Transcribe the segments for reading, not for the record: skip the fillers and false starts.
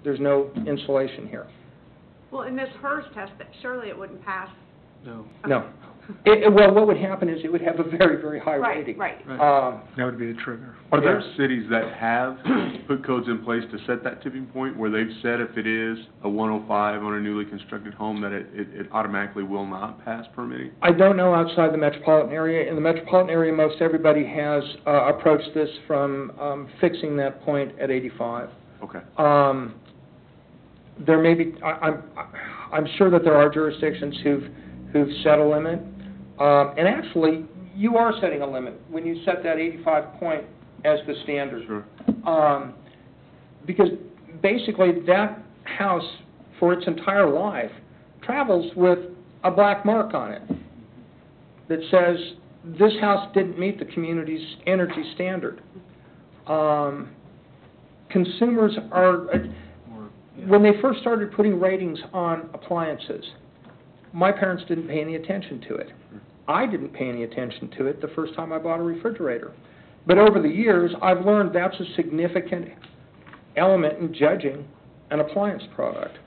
There's no insulation here. Well, in this HERS test, surely it wouldn't pass. No. No. Well, what would happen is it would have a very, very high rating. Right. That would be the trigger. Are there cities that have put codes in place to set that tipping point, where they've said if it is a 105 on a newly constructed home, that it automatically will not pass permitting? I don't know outside the metropolitan area. In the metropolitan area, most everybody has approached this from fixing that point at 85. Okay. There may be, I'm sure that there are jurisdictions who've set a limit. And actually, you are setting a limit when you set that 85 point as the standard. Sure. Because basically that house, for its entire life, travels with a black mark on it that says this house didn't meet the community's energy standard. Consumers are, when they first started putting ratings on appliances, my parents didn't pay any attention to it. I didn't pay any attention to it the first time I bought a refrigerator. But over the years, I've learned that's a significant element in judging an appliance product.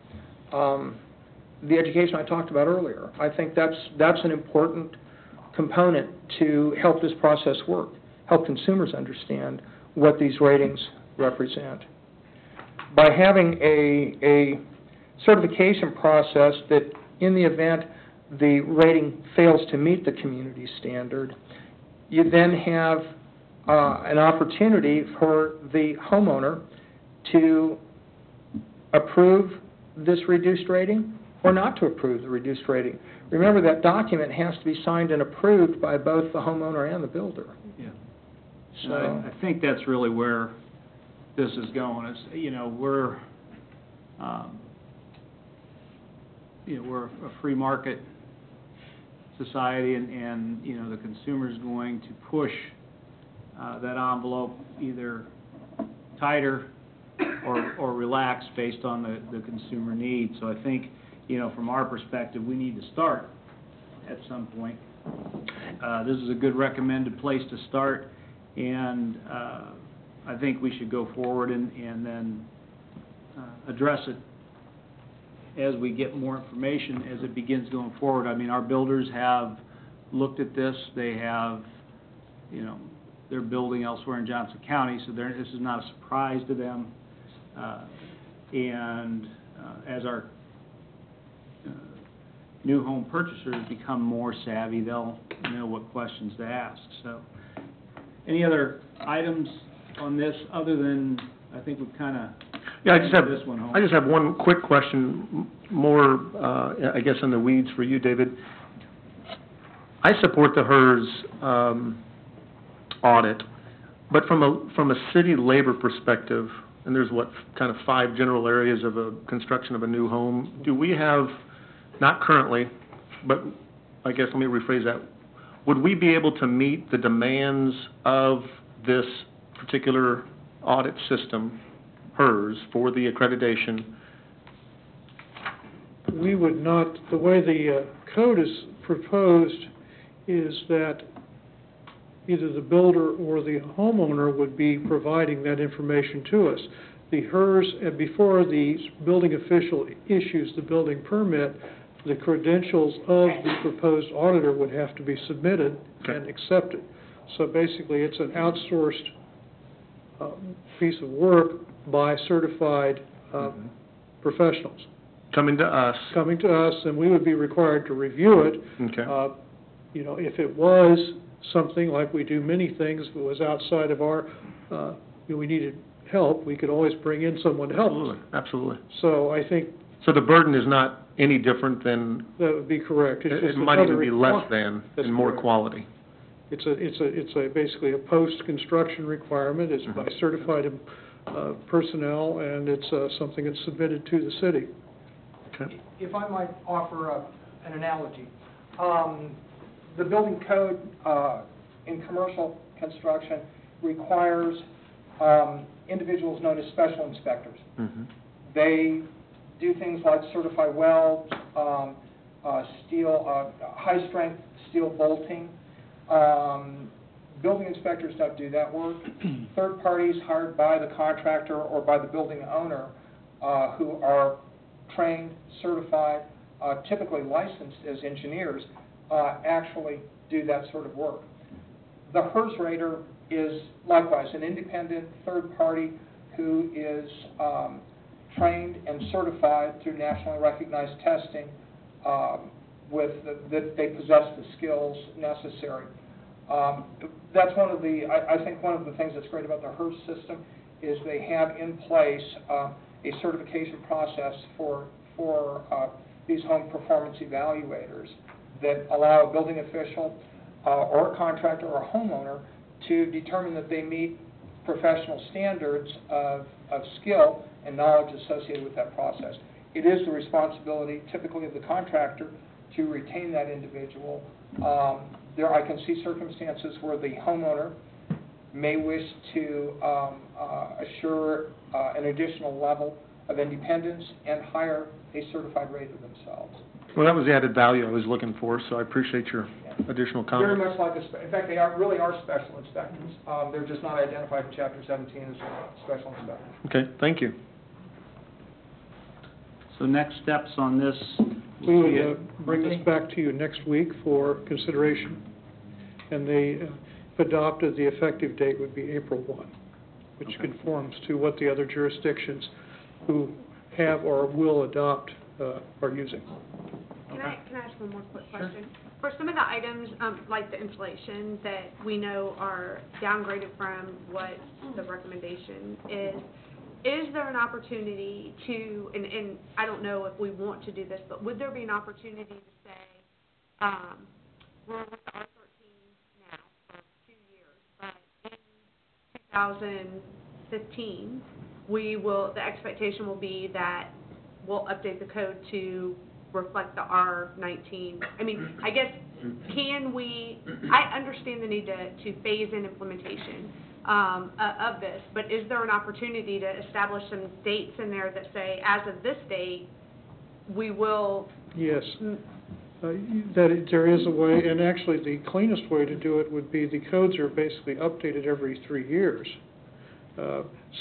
The education I talked about earlier, I think that's an important component to help this process work, help consumers understand what these ratings represent. By having a certification process that, in the event the rating fails to meet the community standard, you then have an opportunity for the homeowner to approve this reduced rating or not to approve the reduced rating. Remember, that document has to be signed and approved by both the homeowner and the builder. Yeah. So I think that's really where this is going. Is, we're we're a free market society, and the consumer's going to push that envelope either tighter or relax based on the consumer needs. So I think, from our perspective, we need to start at some point. This is a good recommended place to start, and I think we should go forward and then address it as we get more information as it begins going forward. I mean, our builders have looked at this. They have, they're building elsewhere in Johnson County, so this is not a surprise to them. As our new home purchasers become more savvy, they'll know what questions to ask. So, any other items on this other than, I think we've kind of this one home? I just have one quick question, more I guess in the weeds for you, David. I support the HERS audit, but from a city labor perspective, and there's kind of 5 general areas of a construction of a new home. Do we have, not currently, but I guess let me rephrase that. Would we be able to meet the demands of this particular audit system, HERS, for the accreditation? We would not. The way the code is proposed is that either the builder or the homeowner would be providing that information to us. The HERS, before the building official issues the building permit, the credentials of the proposed auditor would have to be submitted and accepted. So basically, it's an outsourced piece of work by certified professionals. Coming to us. Coming to us, and we would be required to review it. Okay. If it was something like we do many things, if it was outside of our, we needed help, we could always bring in someone to help us. Absolutely. So I think... So the burden is not any different than... That would be correct. It might even be less than, and more quality. It's basically a post-construction requirement. It's by certified personnel, and it's something that's submitted to the city. Okay. If I might offer an analogy, the building code in commercial construction requires individuals known as special inspectors. They do things like certify welds, steel, high-strength steel bolting. Building inspectors don't do that work. Third parties hired by the contractor or by the building owner who are trained, certified, typically licensed as engineers, actually do that sort of work. The HERS rater is likewise an independent third party who is trained and certified through nationally recognized testing that they possess the skills necessary. That's one of the, I think one of the things that's great about the HERS system is they have in place a certification process for these home performance evaluators that allow a building official or a contractor or a homeowner to determine that they meet professional standards of skill and knowledge associated with that process. It is the responsibility typically of the contractor to retain that individual. I can see circumstances where the homeowner may wish to assure an additional level of independence and hire a certified rater themselves. Well, that was the added value I was looking for, so I appreciate your additional Very comments. much like, in fact, they really are special inspectors. They're just not identified in Chapter 17 as special inspectors. Okay, thank you. So next steps on this? We would bring this back to you next week for consideration, and if adopted, the effective date would be April 1, which conforms to what the other jurisdictions who have or will adopt are using. Can I ask one more quick question? For some of the items, like the insulation, that we know are downgraded from what the recommendation is there an opportunity to, and I don't know if we want to do this, but would there be an opportunity to say, we're with the R13 now for 2 years, but in 2015, the expectation will be that we'll update the code to reflect the R19. I mean, I guess, I understand the need to phase in implementation of this, but is there an opportunity to establish some dates in there that say, as of this date, we will? Yes. There is a way, and actually the cleanest way to do it would be the codes are basically updated every 3 years.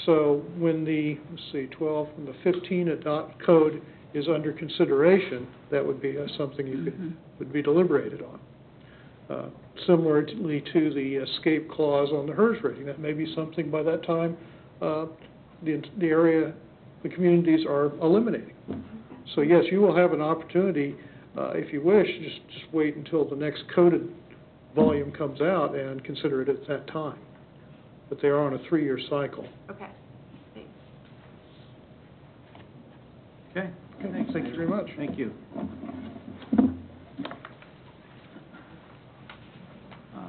So when the, when the 15 code is under consideration, that would be something you would be deliberated on. Similarly to the escape clause on the HERS rating, that may be something by that time the communities are eliminating. So yes, you will have an opportunity, if you wish, just wait until the next coded volume comes out and consider it at that time. But they are on a 3-year cycle. Okay, thanks. Okay. Thank you very much. Thank you.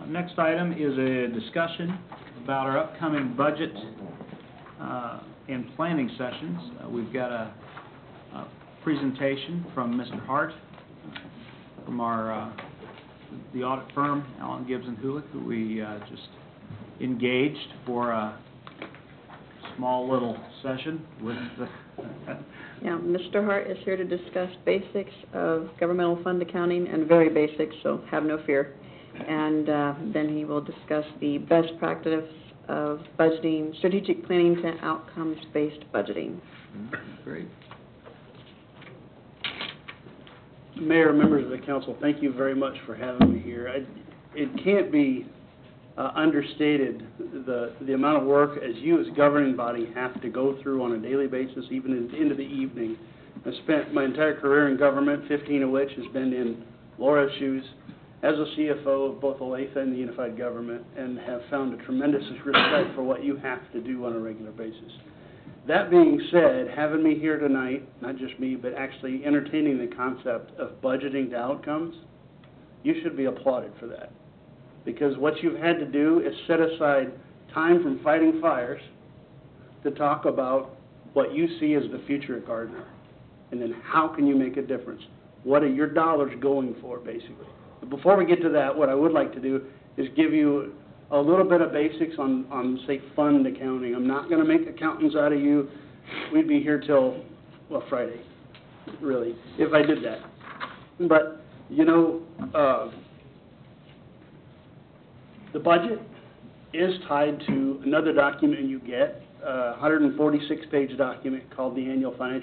Next item is a discussion about our upcoming budget and planning sessions. We've got a presentation from Mr. Hart from the audit firm, Allen Gibbs & Hulick, who we just engaged for a small little session with the... Yeah, Mr. Hart is here to discuss basics of governmental fund accounting, and very basic, so have no fear. And then he will discuss the best practice of budgeting, strategic planning to outcomes-based budgeting. Great. Mayor, members of the council, thank you very much for having me here. It can't be understated the amount of work as you as governing body have to go through on a daily basis, even into the evening. I spent my entire career in government, 15 of which has been in Laura's shoes as a CFO of both Olathe and the Unified Government, and have found a tremendous respect for what you have to do on a regular basis. That being said, having me here tonight, not just me, but actually entertaining the concept of budgeting to outcomes, you should be applauded for that. Because what you've had to do is set aside time from fighting fires to talk about what you see as the future at Gardner. And then how can you make a difference? What are your dollars going for, basically? But before we get to that, what I would like to do is give you a little bit of basics on say, fund accounting. I'm not going to make accountants out of you. We'd be here till, well, Friday, really, if I did that. But, you know, the budget is tied to another document you get, a 146-page document called the Annual Financial